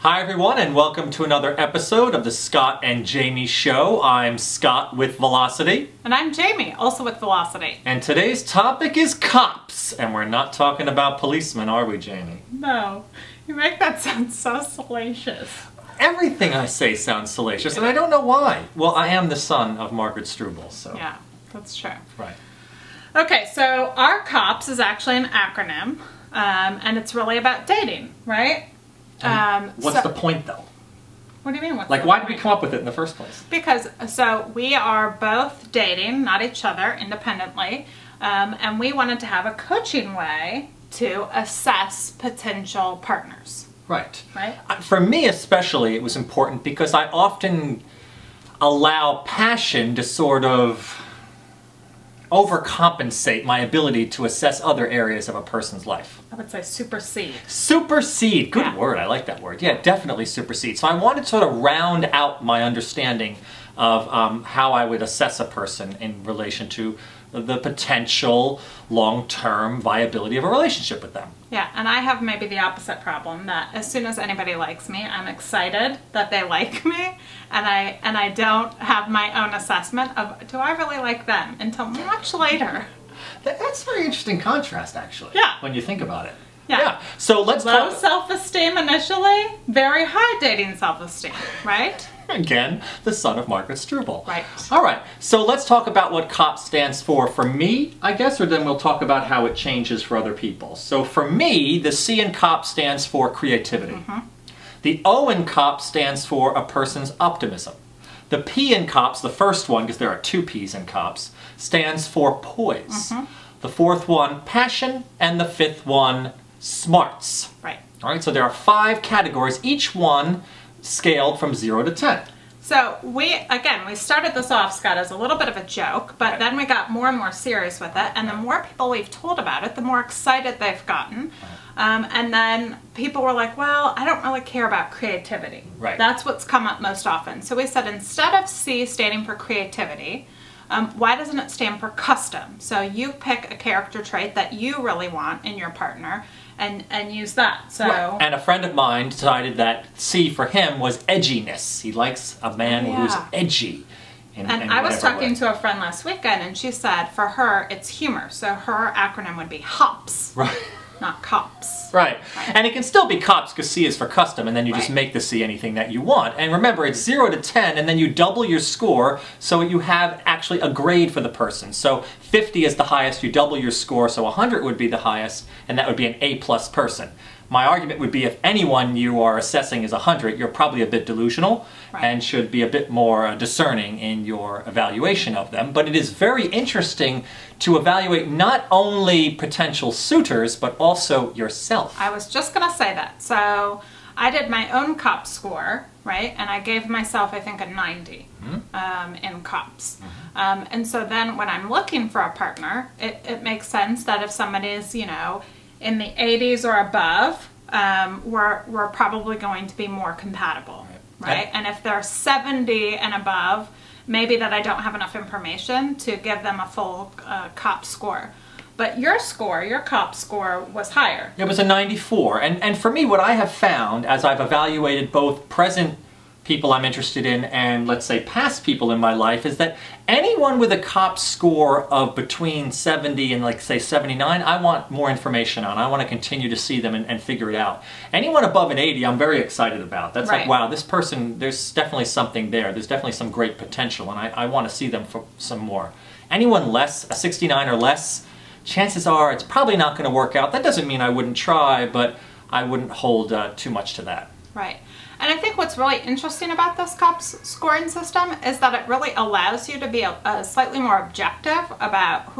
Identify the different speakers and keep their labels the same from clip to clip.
Speaker 1: Hi everyone, and welcome to another episode of the Scott and Jaime Show. I'm Scott with Velocity.
Speaker 2: And I'm Jaime, also with Velocity.
Speaker 1: And today's topic is cops. And we're not talking about policemen, are we, Jaime?
Speaker 2: No. You make that sound so salacious.
Speaker 1: Everything I say sounds salacious, and I don't know why. Well, I am the son of Margaret Struble, so...
Speaker 2: Yeah, that's true.
Speaker 1: Right.
Speaker 2: Okay, so our COPS is actually an acronym, and it's really about dating, right?
Speaker 1: What's the point, though?
Speaker 2: What do you mean?
Speaker 1: Why did we come up with it in the first place?
Speaker 2: Because, so we are both dating, not each other, independently, and we wanted to have a coaching way to assess potential partners.
Speaker 1: Right.
Speaker 2: Right?
Speaker 1: For me especially, it was important because I often allow passion to sort of overcompensate my ability to assess other areas of a person's life.
Speaker 2: I would say supersede.
Speaker 1: Supersede. Good
Speaker 2: Yeah.
Speaker 1: word. I like that word. Yeah, definitely supersede. So I wanted to sort of round out my understanding of how I would assess a person in relation to the potential long-term viability of a relationship with them.
Speaker 2: Yeah, and I have maybe the opposite problem, that as soon as anybody likes me, I'm excited that they like me, and I don't have my own assessment of, do I really like them, until much later.
Speaker 1: That's a very interesting contrast, actually.
Speaker 2: Yeah.
Speaker 1: When you think about it.
Speaker 2: Yeah.
Speaker 1: So let's
Speaker 2: Low
Speaker 1: talk...
Speaker 2: self-esteem initially, very high dating self-esteem, right?
Speaker 1: Again, the son of Margaret Struble.
Speaker 2: Right.
Speaker 1: All right, so let's talk about what COPS stands for me, I guess, or then we'll talk about how it changes for other people. So for me, the C in COPS stands for creativity.
Speaker 2: Mm-hmm.
Speaker 1: The O in COPS stands for a person's optimism. The P in COPS, the first one, because there are two P's in COPS, stands for poise.
Speaker 2: Mm-hmm.
Speaker 1: The fourth one, passion, and the fifth one, smarts.
Speaker 2: Right.
Speaker 1: All right, so there are 5 categories, each one scaled from 0 to 10.
Speaker 2: So we started this off, Scott, as a little bit of a joke, but then we got more and more serious with it, and the more people we've told about it, the more excited they've gotten. And then people were like, well, I don't really care about creativity.
Speaker 1: Right.
Speaker 2: That's what's come up most often. So we said, instead of C standing for creativity, why doesn't it stand for custom? So you pick a character trait that you really want in your partner, and use that. So
Speaker 1: right. And a friend of mine decided that C for him was edginess. He likes a man who's edgy.
Speaker 2: And I was talking to a friend last weekend, and she said for her it's humor. So her acronym would be HOPS.
Speaker 1: Right.
Speaker 2: Not COPS.
Speaker 1: Right. And it can still be COPS because C is for custom, and then you just make the C anything that you want. And remember, it's 0 to 10, and then you double your score so you have actually a grade for the person. So 50 is the highest, you double your score, so 100 would be the highest, and that would be an A+ person. My argument would be if anyone you are assessing is 100, you're probably a bit delusional and should be a bit more discerning in your evaluation of them. But it is very interesting to evaluate not only potential suitors, but also yourself.
Speaker 2: I was just going to say that. So I did my own COPS score, right? And I gave myself, I think, a 90 in COPS. And so then when I'm looking for a partner, it makes sense that if somebody is, you know, in the 80s or above, we're probably going to be more compatible, right? And if they're 70 and above, maybe that I don't have enough information to give them a full COPS score. But your score, your COPS score, was higher.
Speaker 1: It was a 94. And for me, what I have found as I've evaluated both present people I'm interested in and, let's say, past people in my life, is that anyone with a COPS score of between 70 and, like, say, 79, I want more information on. I want to continue to see them and figure it out. Anyone above an 80, I'm very excited about. That's like, wow, this person, there's definitely something there. There's definitely some great potential, and I want to see them for some more. Anyone less, a 69 or less, chances are it's probably not going to work out. That doesn't mean I wouldn't try, but I wouldn't hold too much to that.
Speaker 2: Right. And I think what's really interesting about this COPS scoring system is that it really allows you to be a slightly more objective about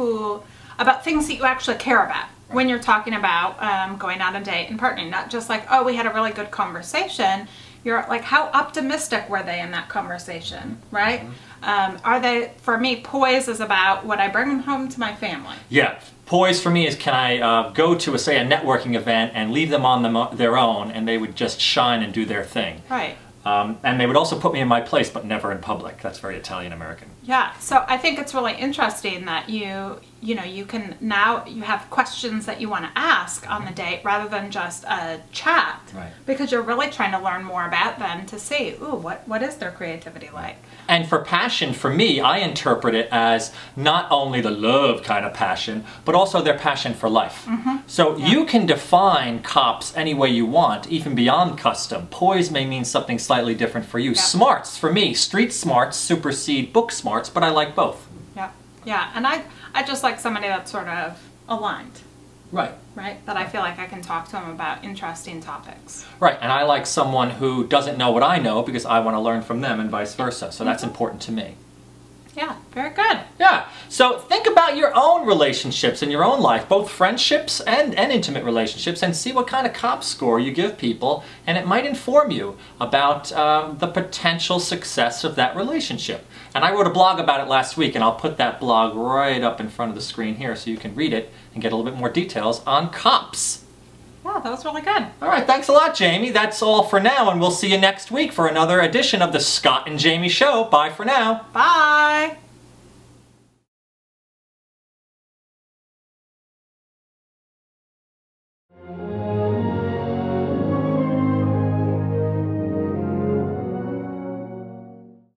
Speaker 2: things that you actually care about when you're talking about going on a date and partnering. Not just like, oh, we had a really good conversation. You're like, how optimistic were they in that conversation, right? Are they, for me, poise is about would I bring them home to my family?
Speaker 1: Yeah. Poise for me is, can I go to, say, a networking event and leave them on their own, and they would just shine and do their thing.
Speaker 2: Right.
Speaker 1: And they would also put me in my place, but never in public. That's very Italian-American.
Speaker 2: Yeah, so I think it's really interesting that you you know, you can now, you have questions that you want to ask on the date rather than just a chat.
Speaker 1: Right.
Speaker 2: Because you're really trying to learn more about them to see, ooh, what is their creativity like?
Speaker 1: And for passion, for me, I interpret it as not only the love kind of passion, but also their passion for life. So you can define COPS any way you want, even beyond custom. Poise may mean something slightly different for you. Smarts, for me, street smarts supersede book smarts, but I like both.
Speaker 2: Yeah, yeah, and I just like somebody that's sort of aligned.
Speaker 1: Right.
Speaker 2: Right? That I feel like I can talk to them about interesting topics.
Speaker 1: Right, and I like someone who doesn't know what I know because I want to learn from them and vice versa. So that's important to me.
Speaker 2: Yeah, very good.
Speaker 1: Yeah, so think about your own relationships in your own life, both friendships and intimate relationships, and see what kind of COPS score you give people, and it might inform you about the potential success of that relationship. And I wrote a blog about it last week, and I'll put that blog right up in front of the screen here so you can read it and get a little bit more details on COPS.
Speaker 2: Yeah, that was really good.
Speaker 1: All right, thanks a lot, Jamie. That's all for now, and we'll see you next week for another edition of the Scott and Jamie Show. Bye for now.
Speaker 2: Bye.